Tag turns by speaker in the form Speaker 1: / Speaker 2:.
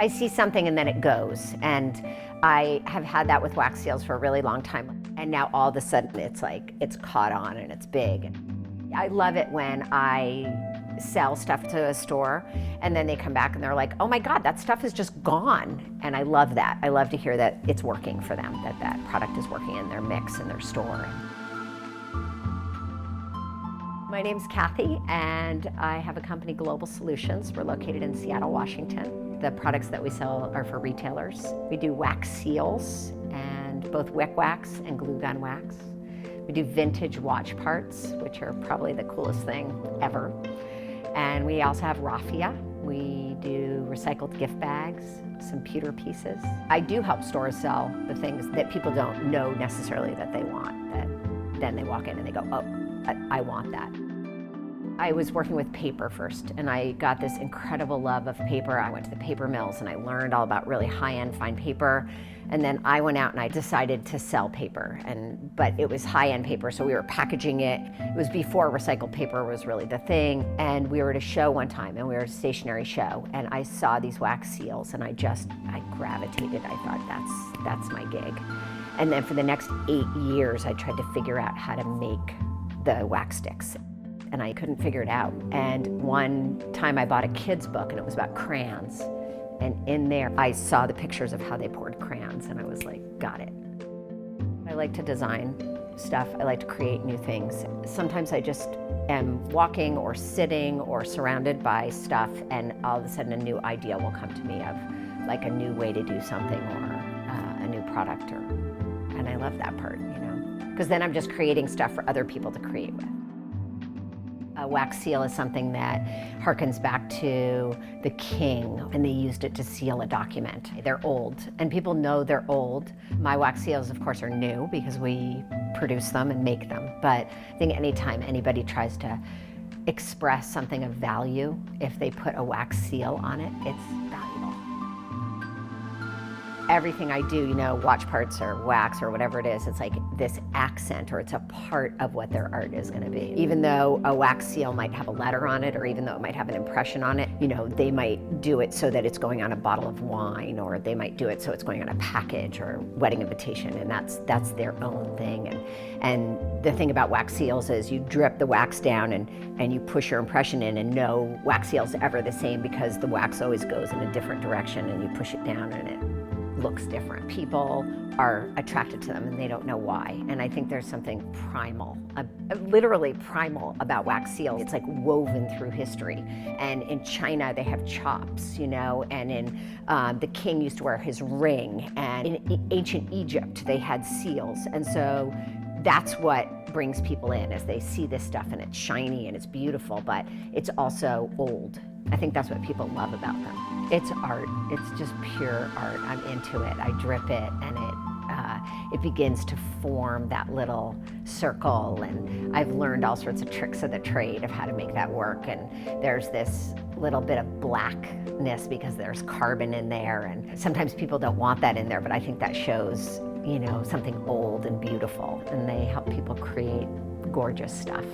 Speaker 1: I see something and then it goes. And I have had that with wax seals for a really long time. And now all of a sudden it's like, it's caught on and it's big. I love it when I sell stuff to a store and then they come back and they're like, oh my God, that stuff is just gone. And I love that. I love to hear that it's working for them, that that product is working in their mix, in their store. My name's Cathy and I have a company, Global Solutions. We're located in Seattle, Washington. The products that we sell are for retailers. We do wax seals and both wick wax and glue gun wax. We do vintage watch parts, which are probably the coolest thing ever. And we also have raffia. We do recycled gift bags, some pewter pieces. I do help stores sell the things that people don't know necessarily that they want, that then they walk in and they go, oh, I want that. I was working with paper first, and I got this incredible love of paper. I went to the paper mills and I learned all about really high-end fine paper. And then I went out and I decided to sell paper, but it was high-end paper, so we were packaging it. It was before recycled paper was really the thing. And we were at a show one time, and we were at a stationery show, and I saw these wax seals, and I gravitated. I thought, that's my gig. And then for the next 8 years, I tried to figure out how to make the wax sticks, and I couldn't figure it out. And one time I bought a kid's book, and it was about crayons. And in there, I saw the pictures of how they poured crayons, and I was like, got it. I like to design stuff. I like to create new things. Sometimes I just am walking or sitting or surrounded by stuff, and all of a sudden a new idea will come to me of like a new way to do something or a new product, and I love that part, you know, because then I'm just creating stuff for other people to create with. A wax seal is something that harkens back to the king, and they used it to seal a document. They're old, and people know they're old. My wax seals, of course, are new because we produce them and make them. But I think anytime anybody tries to express something of value, if they put a wax seal on it, it's valuable. Everything I do, you know, watch parts or wax or whatever it is, it's like this accent, or it's a part of what their art is going to be. Even though a wax seal might have a letter on it, or even though it might have an impression on it, you know, they might do it so that it's going on a bottle of wine, or they might do it so it's going on a package or wedding invitation, and that's their own thing. And the thing about wax seals is you drip the wax down and you push your impression in, and no wax seal's ever the same because the wax always goes in a different direction, and you push it down and it looks different. People are attracted to them and they don't know why. And I think there's something primal, literally primal about wax seals. It's like woven through history. And in China, they have chops, you know, and in the king used to wear his ring. And in ancient Egypt, they had seals. And so that's what brings people in, as they see this stuff and it's shiny and it's beautiful, but it's also old. I think that's what people love about them. It's art. It's just pure art. I'm into it. I drip it, and it begins to form that little circle. And I've learned all sorts of tricks of the trade of how to make that work. And there's this little bit of blackness because there's carbon in there. And sometimes people don't want that in there, but I think that shows, you know, something old and beautiful. And they help people create gorgeous stuff.